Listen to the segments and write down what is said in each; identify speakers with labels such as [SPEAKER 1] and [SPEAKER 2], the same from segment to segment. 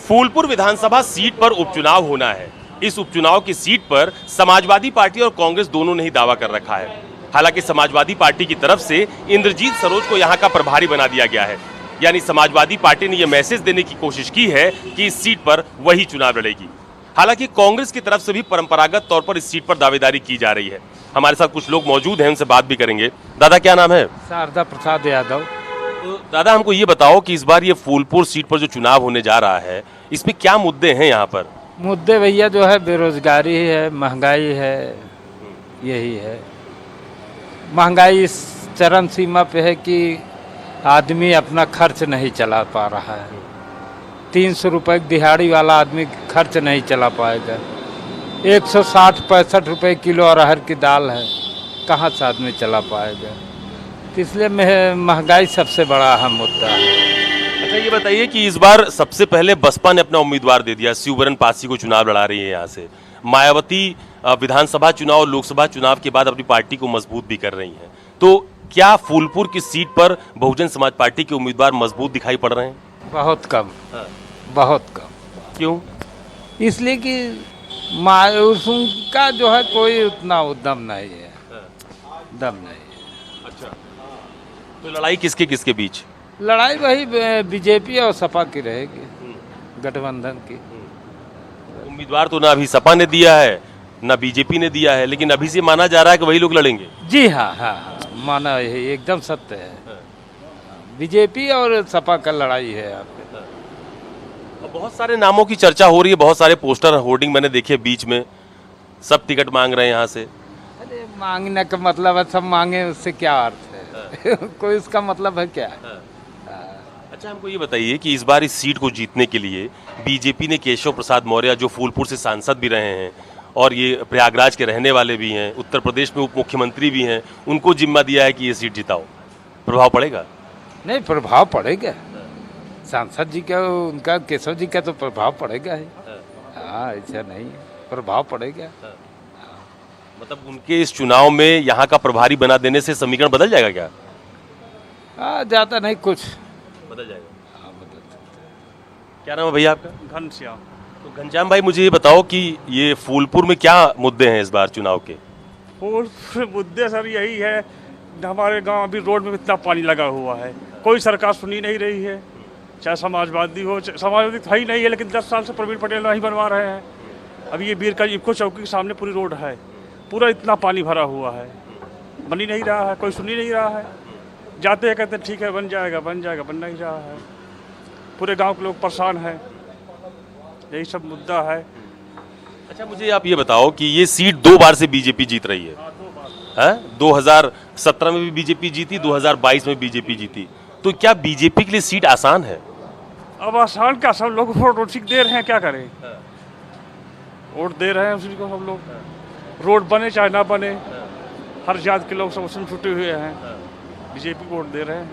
[SPEAKER 1] फूलपुर विधानसभा seat पर उपचुनाव होना है। इस उपचुनाव की सीट पर समाजवादी पार्टी और कांग्रेस दोनों ने ही दावा कर रखा है। हालांकि समाजवादी पार्टी की तरफ से इंद्रजीत सरोज को यहां का प्रभारी बना दिया गया है। यानी समाजवादी पार्टी ने यह मैसेज देने की कोशिश की है कि इस सीट पर वही चुनाव लड़ेगी। हालांकि कांग्रेस की तरफ से भी परंपरागत तौर पर इस सीट पर दावेदारी की जा रही है। हमारे साथ कुछ लोग मौजूद हैं, उनसे बात भी करेंगे। दादा, क्या नाम है?
[SPEAKER 2] शारदा प्रसाद यादव।
[SPEAKER 1] तो दादा, हमको ये बताओ कि इस बार ये फूलपुर सीट पर जो चुनाव होने जा रहा है, इसमें क्या मुद्दे हैं यहाँ पर?
[SPEAKER 2] मुद्दे भैया जो है बेरोजगारी है, महंगाई है, यही है। महंगाई इस चरम सीमा पे है कि आदमी अपना खर्च नहीं चला पा रहा है। 300 रुपये दिहाड़ी वाला आदमी खर्च नहीं चला पाएगा। 160-65 रुपये किलो अरहर की दाल है, कहाँ से आदमी चला पाएगा? तो इसलिए महंगाई सबसे बड़ा अहम मुद्दा है।
[SPEAKER 1] अच्छा, ये बताइए कि इस बार सबसे पहले बसपा ने अपना उम्मीदवार दे दिया, शिवबरन पासी को चुनाव लड़ा रही है यहाँ से। मायावती विधानसभा चुनाव और लोकसभा चुनाव के बाद अपनी पार्टी को मजबूत भी कर रही हैं। तो क्या फूलपुर की सीट पर बहुजन समाज पार्टी के उम्मीदवार मजबूत दिखाई पड़ रहे हैं?
[SPEAKER 2] बहुत कम, बहुत कम।
[SPEAKER 1] क्यों?
[SPEAKER 2] इसलिए कि उनका जो है कोई उतना उद्यम नहीं है, दम नहीं है।
[SPEAKER 1] अच्छा, तो लड़ाई किसके किसके बीच?
[SPEAKER 2] लड़ाई वही बीजेपी और सपा की रहेगी, गठबंधन की।
[SPEAKER 1] उम्मीदवार तो ना अभी सपा ने दिया है ना बीजेपी ने दिया है, लेकिन अभी से माना जा रहा है कि वही लोग लड़ेंगे।
[SPEAKER 2] जी हाँ, हाँ, माना यही एकदम सत्य है। बीजेपी और सपा का लड़ाई है यहाँ पे।
[SPEAKER 1] बहुत सारे नामों की चर्चा हो रही है, बहुत सारे पोस्टर होर्डिंग मैंने देखे बीच में, सब टिकट मांग रहे हैं यहाँ से।
[SPEAKER 2] अरे मांगने का मतलब है सब मांगे, उससे क्या अर्थ है? कोई उसका मतलब है क्या?
[SPEAKER 1] अच्छा, हमको ये बताइए कि इस बार इस सीट को जीतने के लिए बीजेपी ने केशव प्रसाद मौर्य, जो फूलपुर से सांसद भी रहे हैं और ये प्रयागराज के रहने वाले भी हैं, उत्तर प्रदेश में उप मुख्यमंत्री भी हैं, उनको जिम्मा दिया है कि ये सीट जिताओ। प्रभाव पड़ेगा?
[SPEAKER 2] नहीं, प्रभाव पड़ेगा। सांसद जी का, उनका केशव जी का तो प्रभाव पड़ेगा ही। हाँ, ऐसा नहीं है, प्रभाव पड़ेगा।
[SPEAKER 1] मतलब उनके इस चुनाव में यहाँ का प्रभारी बना देने से समीकरण बदल जाएगा क्या?
[SPEAKER 2] हाँ, ज़्यादा नहीं, कुछ
[SPEAKER 1] बदल जाएगा।
[SPEAKER 2] हाँ, बदल सकता है।
[SPEAKER 1] क्या नाम है भैया आपका?
[SPEAKER 3] घनश्याम।
[SPEAKER 1] तो घनश्याम भाई, मुझे ये बताओ कि ये फूलपुर में क्या मुद्दे हैं इस बार चुनाव के?
[SPEAKER 3] फूलपुर मुद्दे सर यही है, हमारे गांव अभी रोड में इतना पानी लगा हुआ है, कोई सरकार सुनी नहीं रही है। चाहे समाजवादी हो, समाजवादी तो ही नहीं है, लेकिन 10 साल से प्रवीण पटेल नहीं बनवा रहे हैं। अभी ये बीर का इको चौकी के सामने पूरी रोड है, पूरा इतना पानी भरा हुआ है, बन ही नहीं रहा है, कोई सुन ही नहीं रहा है। जाते हैं कहते हैं ठीक है बन जाएगा बन जाएगा, बन नहीं रहा है। पूरे गांव के लोग परेशान हैं, यही सब मुद्दा है।
[SPEAKER 1] अच्छा, मुझे आप ये बताओ कि ये सीट 2 बार से बीजेपी जीत रही है। 2017 में भी बीजेपी जीती, 2022 में बीजेपी जीती। तो क्या बीजेपी के लिए सीट आसान है?
[SPEAKER 3] अब आसान क्या, सब लोग वोट उसी को दे रहे हैं, क्या करें? वोट दे रहे हैं उसी को सब लोग। रोड बने चाहे ना बने, हर जात के लोग सब उसमें छुटे हुए हैं, बीजेपी को वोट दे रहे हैं।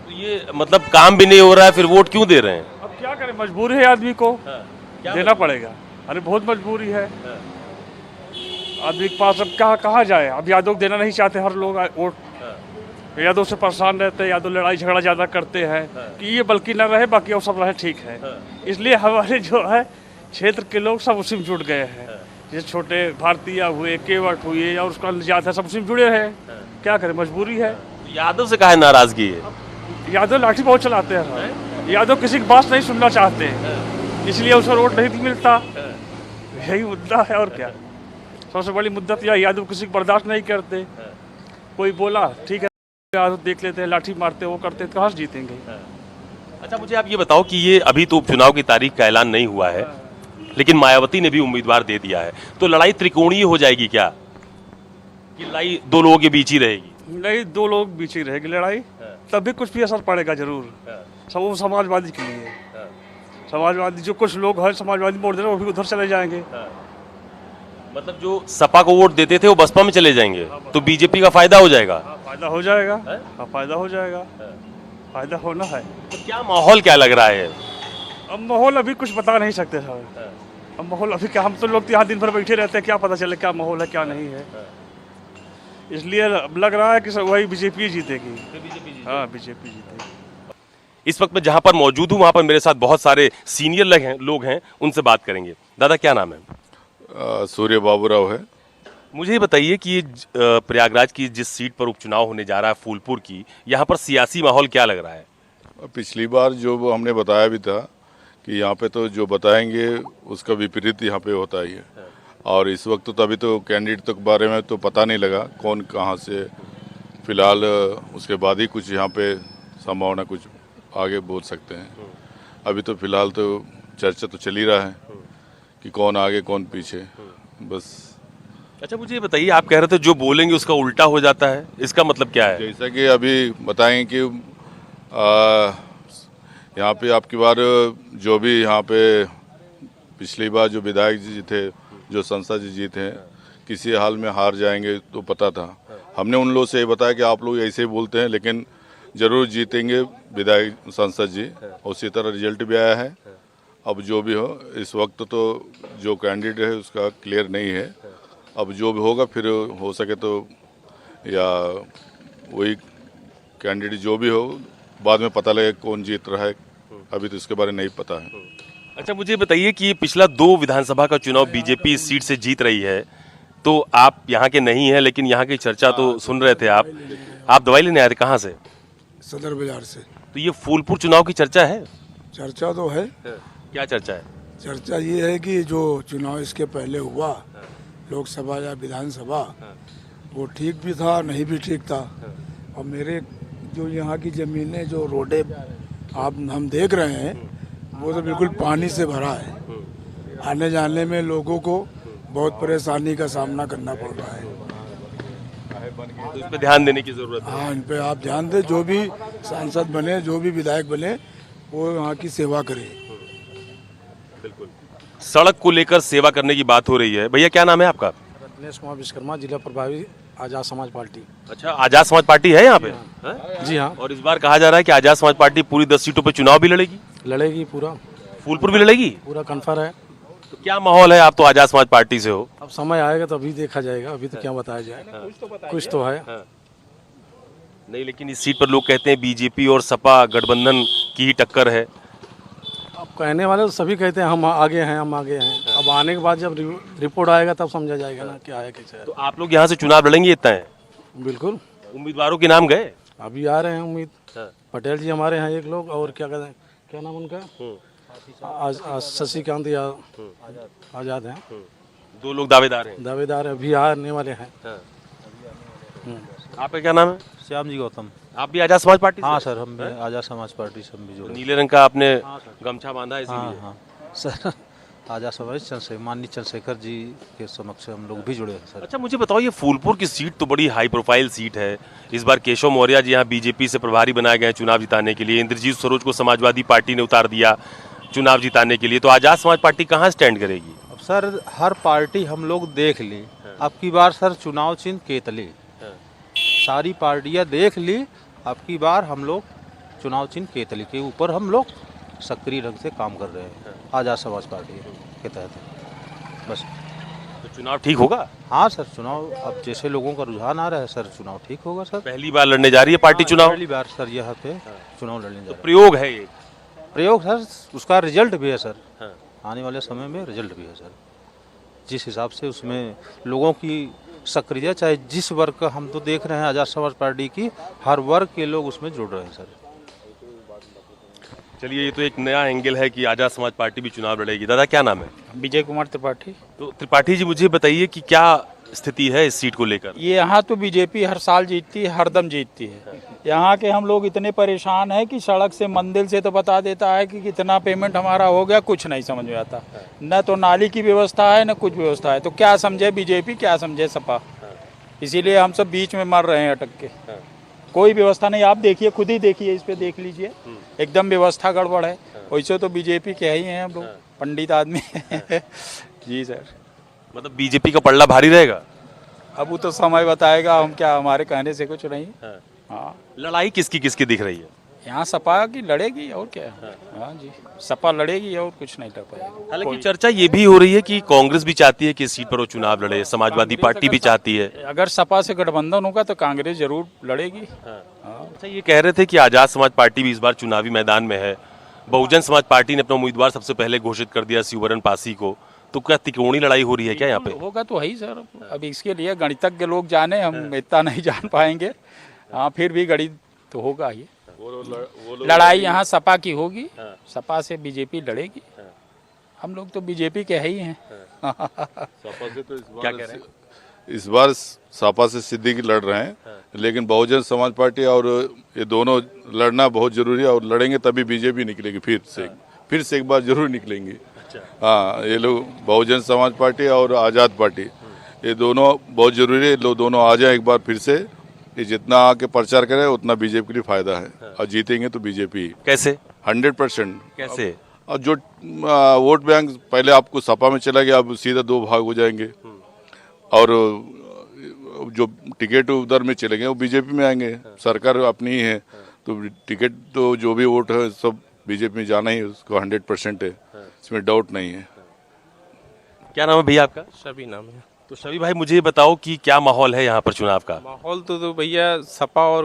[SPEAKER 1] तो ये मतलब काम भी नहीं हो रहा है, फिर वोट क्यों दे रहे हैं?
[SPEAKER 3] अब क्या करें, मजबूरी है आदमी को, देना पड़ेगा। अरे बहुत मजबूरी है आदमी के पास, अब कहाँ जाए? अब यादव को देना नहीं चाहते हर लोग वोट, यादव से परेशान रहते हैं, यादव लड़ाई झगड़ा ज़्यादा करते हैं कि ये बल्कि न रहे, बाकी और सब रहे ठीक है। इसलिए हमारे जो है क्षेत्र के लोग सब उसी में जुड़ गए हैं। जैसे छोटे भारतीय हुए, केवट हुए और उसका ज़्यादा सब उसी में जुड़े हैं। क्या करें, मजबूरी है।
[SPEAKER 1] यादव से काहे नाराजगी है?
[SPEAKER 3] यादव लाठी बहुत चलाते हैं, यादव किसी की बात नहीं सुनना चाहते हैं, इसलिए उसे वोट नहीं मिलता। यही मुद्दा है, और क्या। सबसे बड़ी मुद्दा तो यादव किसी को बर्दाश्त नहीं करते। कोई बोला ठीक है, यादव देख लेते हैं, लाठी मारते, वो करते, कहाँ से जीतेंगे?
[SPEAKER 1] अच्छा, मुझे आप ये बताओ कि ये अभी तो उपचुनाव की तारीख का ऐलान नहीं हुआ है, लेकिन मायावती ने भी उम्मीदवार दे दिया है। तो लड़ाई त्रिकोणीय हो जाएगी क्या, कि लड़ाई 2 लोगों के बीच ही रहेगी?
[SPEAKER 3] नहीं, 2 लोग बीच ही रहेगी लड़ाई, तब भी कुछ भी असर पड़ेगा जरूर। सब वो समाजवादी के लिए, समाजवादी जो कुछ लोग हैं समाजवादी वोट दे रहे हैं, वो भी उधर चले जाएंगे।
[SPEAKER 1] मतलब जो सपा को वोट देते थे वो बसपा में चले जाएंगे, तो बीजेपी का फायदा हो जाएगा।
[SPEAKER 3] फायदा हो जाएगा, फायदा हो जाएगा, फायदा होना है।
[SPEAKER 1] तो क्या माहौल क्या लग रहा है?
[SPEAKER 3] अब माहौल अभी कुछ बता नहीं सकते सर। अब माहौल अभी क्या, हम तो लोग यहाँ दिन भर बैठे रहते हैं, क्या पता चले क्या माहौल है क्या नहीं है। इसलिए लग रहा है कि वही बीजेपी जीतेगी। हाँ, बीजेपी जीतेगी।
[SPEAKER 1] इस वक्त मैं जहां पर मौजूद हूं वहां पर मेरे साथ बहुत सारे सीनियर लोग हैं, उनसे बात करेंगे। दादा क्या नाम है?
[SPEAKER 4] सूर्य बाबूराव है।
[SPEAKER 1] मुझे ये बताइए कि ये प्रयागराज की जिस सीट पर उपचुनाव होने जा रहा है फूलपुर की, यहाँ पर सियासी माहौल क्या लग रहा है?
[SPEAKER 4] पिछली बार जो हमने बताया भी था कि यहाँ पे तो जो बताएंगे उसका विपरीत यहाँ पे होता ही है। और इस वक्त तो अभी तो कैंडिडेट तक बारे में तो पता नहीं लगा कौन कहाँ से, फिलहाल उसके बाद ही कुछ यहाँ पे संभावना कुछ आगे बोल सकते हैं। अभी तो फिलहाल तो चर्चा तो चल ही रहा है कि कौन आगे कौन पीछे, बस।
[SPEAKER 1] अच्छा मुझे ये बताइए, आप कह रहे थे जो बोलेंगे उसका उल्टा हो जाता है, इसका मतलब क्या है?
[SPEAKER 4] जैसा कि अभी बताएंगे कि यहाँ पे आपकी बार जो भी यहाँ पे पिछली बार जो विधायक जी थे, जो संसद जी जीते हैं, किसी हाल में हार जाएंगे तो पता था। हमने उन लोगों से ये बताया कि आप लोग ऐसे ही बोलते हैं लेकिन जरूर जीतेंगे विधायक संसद जी, उसी तरह रिजल्ट भी आया है। अब जो भी हो, इस वक्त तो जो कैंडिडेट है उसका क्लियर नहीं है। अब जो भी होगा फिर हो सके तो या वही कैंडिडेट जो भी हो बाद में पता लगे कौन जीत रहा है, अभी तो इसके बारे में नहीं पता है।
[SPEAKER 1] अच्छा मुझे बताइए कि पिछला 2 विधानसभा का चुनाव बीजेपी इस सीट से जीत रही है, तो आप यहाँ के नहीं हैं लेकिन यहाँ की चर्चा तो सुन रहे थे। आप दवाई लेने आए थे, कहाँ से?
[SPEAKER 5] सदर बाजार से।
[SPEAKER 1] तो ये फूलपुर चुनाव की चर्चा है?
[SPEAKER 5] चर्चा तो है।
[SPEAKER 1] क्या चर्चा है?
[SPEAKER 5] चर्चा ये है कि जो चुनाव इसके पहले हुआ लोकसभा या विधानसभा, वो ठीक भी था नहीं भी ठीक था। और मेरे जो यहाँ की ज़मीनें, जो रोडें आप हम देख रहे हैं, वो तो बिल्कुल पानी से भरा है। आने जाने में लोगों को बहुत परेशानी का सामना करना पड़ रहा है।
[SPEAKER 1] तो इस पे ध्यान देने की जरूरत है।
[SPEAKER 5] हाँ, इन पे आप ध्यान दें। जो भी सांसद बने, जो भी विधायक बने, वो यहाँ की सेवा करे।
[SPEAKER 1] बिल्कुल, सड़क को लेकर सेवा करने की बात हो रही है। भैया क्या नाम है आपका?
[SPEAKER 6] रत्नेश कुमार विश्वकर्मा, जिला प्रभारी आजाद समाज पार्टी।
[SPEAKER 1] अच्छा, आजाद समाज पार्टी है यहाँ पे? हैं?
[SPEAKER 6] जी हाँ,
[SPEAKER 1] और इस बार कहा जा रहा है कि आजाद समाज पार्टी पूरी 10 सीटों पे चुनाव भी लड़ेगी।
[SPEAKER 6] लड़ेगी पूरा,
[SPEAKER 1] फूलपुर भी लड़ेगी?
[SPEAKER 6] पूरा कन्फर्म है।
[SPEAKER 1] तो क्या माहौल है? आप तो आजाद समाज पार्टी से हो।
[SPEAKER 6] अब समय आएगा तो अभी देखा जाएगा, अभी तो क्या बताया जाए। कुछ तो है।
[SPEAKER 1] नहीं, लेकिन इस सीट पर लोग कहते हैं बीजेपी और सपा गठबंधन की ही टक्कर है।
[SPEAKER 6] अब कहने वाले तो सभी कहते हैं हम आगे हैं, हम आगे हैं। अब आने के बाद जब रिपोर्ट आएगा तब समझा जाएगा ना क्या है कैसे है।
[SPEAKER 1] तो आप लोग यहाँ से चुनाव लड़ेंगे, इतना है?
[SPEAKER 6] बिल्कुल।
[SPEAKER 1] उम्मीदवारों के नाम गए?
[SPEAKER 6] अभी आ रहे हैं उम्मीद। पटेल जी हमारे हैं एक लोग, और क्या कहते हैं, क्या नाम उनका, शशिकांत आजाद हैं।
[SPEAKER 1] 2 लोग दावेदार हैं।
[SPEAKER 6] दावेदार अभी आने वाले हैं।
[SPEAKER 1] आपका क्या नाम है?
[SPEAKER 7] श्याम जी गौतम।
[SPEAKER 1] आप भी आजाद समाज पार्टी से?
[SPEAKER 7] हाँ सर, हम भी आजाद समाज पार्टी से हम भी जुड़े।
[SPEAKER 1] नीले रंग का आपने गमछा बांधा है
[SPEAKER 7] हाँ
[SPEAKER 1] इसीलिए?
[SPEAKER 7] हाँ सर, आजाद समाज माननीय चंद्रशेखर जी के समक्ष हम लोग भी जुड़े हैं सर।
[SPEAKER 1] अच्छा मुझे बताओ, ये फूलपुर की सीट तो बड़ी हाई प्रोफाइल सीट है। इस बार केशव मौर्य जी यहाँ बीजेपी से प्रभारी बनाए गए चुनाव जिताने के लिए। इंद्रजीत सरोज को समाजवादी पार्टी ने उतार दिया चुनाव जिताने के लिए। तो आजाद समाज पार्टी कहाँ स्टैंड करेगी?
[SPEAKER 7] अब सर हर पार्टी हम लोग देख ली, अब की बार सर चुनाव चिन्ह केतली, सारी पार्टियां देख ली। अब की बार हम लोग चुनाव चिन्ह केतली के ऊपर हम लोग सक्रिय ढंग से काम कर रहे हैं आजाद समाज पार्टी के तहत। बस।
[SPEAKER 1] तो चुनाव ठीक होगा?
[SPEAKER 7] हाँ सर, चुनाव अब जैसे लोगों का रुझान आ रहा है सर, चुनाव ठीक होगा सर।
[SPEAKER 1] पहली बार लड़ने जा रही है पार्टी चुनाव?
[SPEAKER 7] पहली बार सर यहाँ पे चुनाव लड़ने जा रहा है।
[SPEAKER 1] प्रयोग है ये?
[SPEAKER 7] प्रयोग सर, उसका रिजल्ट भी है सर। आने वाले समय में रिजल्ट भी है सर। जिस हिसाब से उसमें लोगों की सक्रियता, चाहे जिस वर्ग का हम तो देख रहे हैं आजाद समाज पार्टी की, हर वर्ग के लोग उसमें जुड़ रहे हैं सर।
[SPEAKER 1] चलिए, ये तो एक नया एंगल है कि आजाद समाज पार्टी भी चुनाव लड़ेगी। दादा क्या नाम है?
[SPEAKER 8] विजय कुमार त्रिपाठी।
[SPEAKER 1] तो त्रिपाठी जी मुझे बताइए कि क्या स्थिति है इस सीट को लेकर?
[SPEAKER 8] ये यहाँ तो बीजेपी हर साल जीतती है, हरदम जीतती है। यहाँ के हम लोग इतने परेशान हैं कि सड़क से मंदिर से तो बता देता है कि कितना पेमेंट हमारा हो गया, कुछ नहीं समझ में आता। न तो नाली की व्यवस्था है, न कुछ व्यवस्था है। तो क्या समझे बीजेपी, क्या समझे सपा। इसीलिए हम सब बीच में मर रहे हैं अटक के। कोई व्यवस्था नहीं। आप देखिए, खुद ही देखिए, इस पे देख लीजिए, एकदम व्यवस्था गड़बड़ है। वैसे तो बीजेपी के ही हैं हम लोग, पंडित आदमी जी सर।
[SPEAKER 1] मतलब बीजेपी का पल्ला भारी रहेगा?
[SPEAKER 8] अब वो तो समय बताएगा, हम क्या, हमारे कहने से कुछ नहीं। हाँ,
[SPEAKER 1] लड़ाई किसकी किसकी दिख रही है?
[SPEAKER 8] यहाँ सपा की लड़ेगी और क्या। हाँ जी, सपा लड़ेगी और कुछ नहीं लड़ पाएगी।
[SPEAKER 1] हालांकि चर्चा ये भी हो रही है कि कांग्रेस भी चाहती है कि इस सीट पर वो चुनाव लड़े, समाजवादी पार्टी भी चाहती है।
[SPEAKER 8] अगर सपा से गठबंधन होगा तो कांग्रेस जरूर लड़ेगी। हाँ।
[SPEAKER 1] अच्छा, ये कह रहे थे कि आजाद समाज पार्टी भी इस बार चुनावी मैदान में है। बहुजन समाज पार्टी ने अपना उम्मीदवार सबसे पहले घोषित कर दिया, शिवरन पासी को। तो क्या त्रिकोणीय लड़ाई हो रही है क्या यहाँ पे?
[SPEAKER 8] होगा तो है ही सर। अब इसके लिए गणितज्ञ लोग जाने, हम इतना नहीं जान पाएंगे। हाँ, फिर भी गणित तो होगा ही। लड़ाई यहाँ सपा की होगी, सपा से बीजेपी लड़ेगी। हम लोग तो बीजेपी के है ही हैं।
[SPEAKER 4] सपा से तो
[SPEAKER 1] क्या कह रहे हैं?
[SPEAKER 4] इस बार सपा से सिद्दीकी लड़ रहे हैं, लेकिन बहुजन समाज पार्टी और ये दोनों लड़ना बहुत जरूरी है, और लड़ेंगे तभी बीजेपी निकलेगी। फिर से एक बार जरूर निकलेंगी। हाँ, ये लोग बहुजन समाज पार्टी और आज़ाद पार्टी, ये दोनों बहुत जरूरी है। लोग दोनों आ जाए एक बार फिर से। ये जितना आके प्रचार करे उतना बीजेपी के लिए फायदा है, और जीतेंगे तो बीजेपी।
[SPEAKER 1] कैसे?
[SPEAKER 4] 100%।
[SPEAKER 1] कैसे?
[SPEAKER 4] और जो वोट बैंक पहले आपको सपा में चला गया, अब सीधा 2 भाग हो जाएंगे, और जो टिकट उधर में चले गए वो बीजेपी में आएंगे। सरकार अपनी ही है, तो टिकट तो जो भी वोट है सब बीजेपी में जाना ही उसको 100% है, इसमें डाउट नहीं है।
[SPEAKER 1] क्या नाम है भैया आपका?
[SPEAKER 9] सभी नाम है।
[SPEAKER 1] तो सभी भाई, मुझे ये बताओ कि क्या माहौल है यहाँ पर चुनाव का?
[SPEAKER 9] माहौल तो भैया सपा और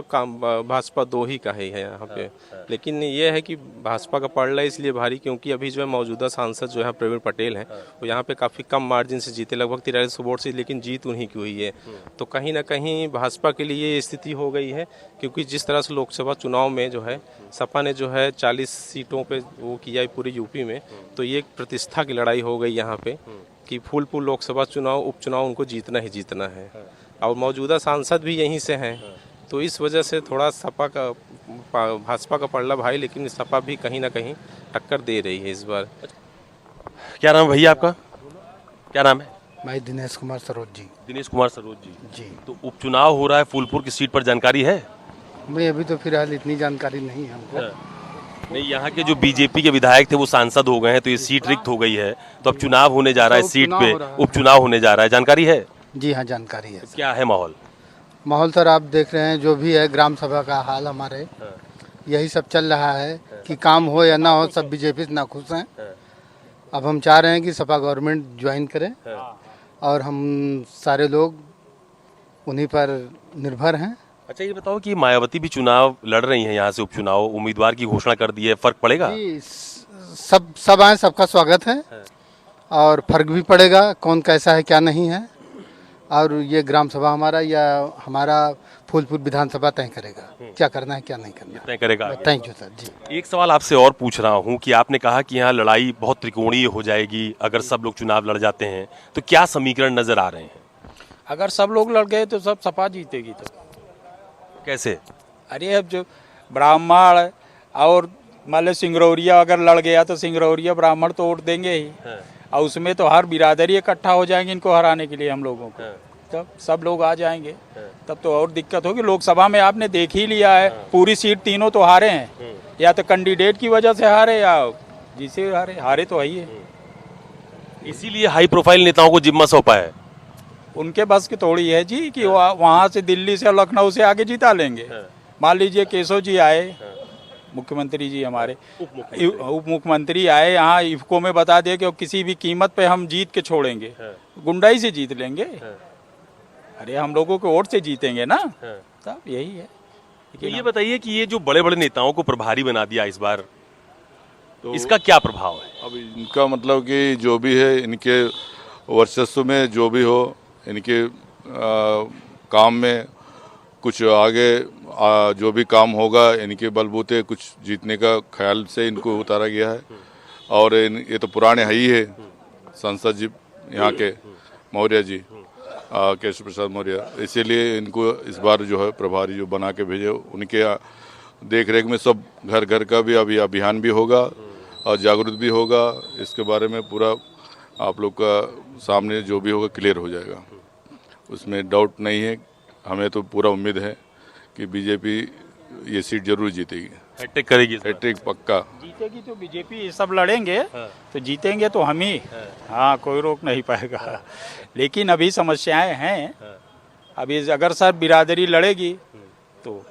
[SPEAKER 9] भाजपा दो ही का ही है यहाँ पे। लेकिन ये है कि भाजपा का पलड़ा इसलिए भारी क्योंकि अभी जो है मौजूदा सांसद जो है प्रवीण पटेल हैं, वो यहाँ पे काफ़ी कम मार्जिन से जीते, लगभग 4300 वोट से, लेकिन जीत उन्हीं की हुई है। तो कहीं ना कहीं भाजपा के लिए ये स्थिति हो गई है, क्योंकि जिस तरह से लोकसभा चुनाव में जो है सपा ने जो है 40 सीटों पर वो किया है पूरी यूपी में, तो ये एक प्रतिष्ठा की लड़ाई हो गई यहाँ पे कि फूलपुर लोकसभा चुनाव उपचुनाव उनको जीतना ही जीतना है, और मौजूदा सांसद भी यहीं से हैं। तो इस वजह से थोड़ा सपा का भाजपा का पलड़ा भाई, लेकिन सपा भी कहीं ना कहीं टक्कर दे रही है इस बार।
[SPEAKER 1] क्या नाम है भैया आपका? क्या नाम है?
[SPEAKER 10] भाई दिनेश कुमार सरोज जी।
[SPEAKER 1] दिनेश कुमार सरोज जी।
[SPEAKER 10] जी।
[SPEAKER 1] तो उपचुनाव हो रहा है फूलपुर की सीट पर, जानकारी है?
[SPEAKER 10] भाई अभी तो फिलहाल इतनी जानकारी नहीं है हमको।
[SPEAKER 1] नहीं, यहाँ के जो बीजेपी के विधायक थे वो सांसद हो गए हैं, तो ये सीट रिक्त हो गई है, तो अब चुनाव होने जा रहा है, सीट पे उपचुनाव होने जा रहा है, जानकारी है?
[SPEAKER 10] जी हाँ, जानकारी है।
[SPEAKER 1] क्या है माहौल?
[SPEAKER 10] माहौल सर आप देख रहे हैं, जो भी है ग्राम सभा का हाल हमारे यही सब चल रहा है कि काम हो या ना हो, सब बीजेपी से नाखुश हैं। अब हम चाह रहे हैं कि सपा गवर्नमेंट ज्वाइन करें, और हम सारे लोग उन्हीं पर निर्भर हैं।
[SPEAKER 1] अच्छा, ये बताओ कि मायावती भी चुनाव लड़ रही हैं यहाँ से, उपचुनाव उम्मीदवार की घोषणा कर दी है, फर्क पड़ेगा?
[SPEAKER 10] जी, सब आए, सबका स्वागत है, और फर्क भी पड़ेगा कौन कैसा है क्या नहीं है, और ये ग्राम सभा हमारा या हमारा फूलपुर विधानसभा तय करेगा क्या करना है क्या नहीं करना
[SPEAKER 1] तय करेगा।
[SPEAKER 10] थैंक यू सर जी।
[SPEAKER 1] एक सवाल आपसे और पूछ रहा हूँ कि आपने कहा कि यहाँ लड़ाई बहुत त्रिकोणीय हो जाएगी अगर सब लोग चुनाव लड़ जाते हैं, तो क्या समीकरण नजर आ रहे हैं?
[SPEAKER 8] अगर सब लोग लड़ गए तो सब सपा जीतेगी। तो
[SPEAKER 1] कैसे?
[SPEAKER 8] अरे अब जो ब्राह्मण और मान लो सिंगरौरिया अगर लड़ गया तो सिंगरौरिया ब्राह्मण तो वोट देंगे ही, और उसमें तो हर बिरादरी इकट्ठा हो जाएंगे इनको हराने के लिए हम लोगों को, तब सब लोग आ जाएंगे, तब तो और दिक्कत होगी। लोकसभा में आपने देख ही लिया है, पूरी सीट तीनों तो हारे हैं, या तो कैंडिडेट की वजह से हारे या जिसे हारे तो है ही है।
[SPEAKER 1] इसीलिए हाई प्रोफाइल नेताओं को जिम्मा सौंपा है।
[SPEAKER 8] उनके बस की थोड़ी है जी कि वहाँ से दिल्ली से लखनऊ से आगे जिता लेंगे। मान लीजिए केशव जी आए, मुख्यमंत्री जी हमारे उप मुख्यमंत्री आए यहाँ, इफको में बता दिए कि किसी भी कीमत पे हम जीत के छोड़ेंगे, गुंडाई से जीत लेंगे। अरे हम लोगों के वोट से जीतेंगे ना, तब यही है।
[SPEAKER 1] तो ये बताइए कि ये जो बड़े बड़े नेताओं को प्रभारी बना दिया इस बार, तो इसका क्या प्रभाव है?
[SPEAKER 4] अब इनका मतलब कि जो भी है इनके वर्चस्व में जो भी हो, इनके काम में कुछ आगे जो भी काम होगा इनके बलबूते कुछ जीतने का ख्याल से इनको उतारा गया है। और ये तो पुराने ही है सांसद जी यहाँ के मौर्य जी, केशव प्रसाद मौर्य, इसीलिए इनको इस बार जो है प्रभारी जो बना के भेजे, उनके देख रेख में सब घर घर का भी अभी अभियान भी होगा और जागरूक भी होगा। इसके बारे में पूरा आप लोग का सामने जो भी होगा क्लियर हो जाएगा, उसमें डाउट नहीं है। हमें तो पूरा उम्मीद है कि बीजेपी ये सीट जरूर जीतेगी,
[SPEAKER 1] हैट्रिक करेगी,
[SPEAKER 4] हैट्रिक पक्का
[SPEAKER 8] जीतेगी। तो बीजेपी सब लड़ेंगे तो जीतेंगे तो हम ही, हाँ कोई रोक नहीं पाएगा। लेकिन अभी समस्याएं हैं, अभी अगर सर बिरादरी लड़ेगी तो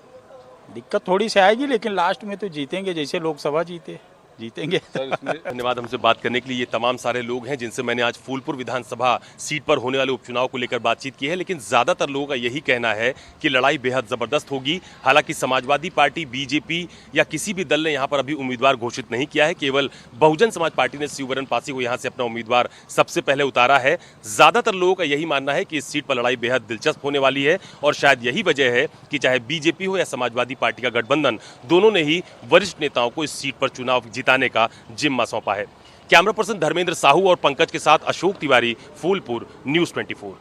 [SPEAKER 8] दिक्कत थोड़ी सी आएगी, लेकिन लास्ट में तो जीतेंगे, जैसे लोकसभा जीतेंगे।
[SPEAKER 1] धन्यवाद हमसे बात करने के लिए। ये तमाम सारे लोग हैं जिनसे मैंने आज फूलपुर विधानसभा सीट पर होने वाले उपचुनाव को लेकर बातचीत की है, लेकिन ज्यादातर लोगों का यही कहना है कि लड़ाई बेहद जबरदस्त होगी। हालांकि समाजवादी पार्टी, बीजेपी या किसी भी दल ने यहां पर अभी उम्मीदवार घोषित नहीं किया है। केवल बहुजन समाज पार्टी ने शिववरण पासी को यहां से अपना उम्मीदवार सबसे पहले उतारा है। ज्यादातर लोगों का यही मानना है कि इस सीट पर लड़ाई बेहद दिलचस्प होने वाली है और शायद यही वजह है कि चाहे बीजेपी हो या समाजवादी पार्टी का गठबंधन, दोनों ने ही वरिष्ठ नेताओं को इस सीट पर चुनाव जिताने का जिम्मा सौंपा है। कैमरा पर्सन धर्मेंद्र साहू और पंकज के साथ अशोक तिवारी, फूलपुर, न्यूज़ 24।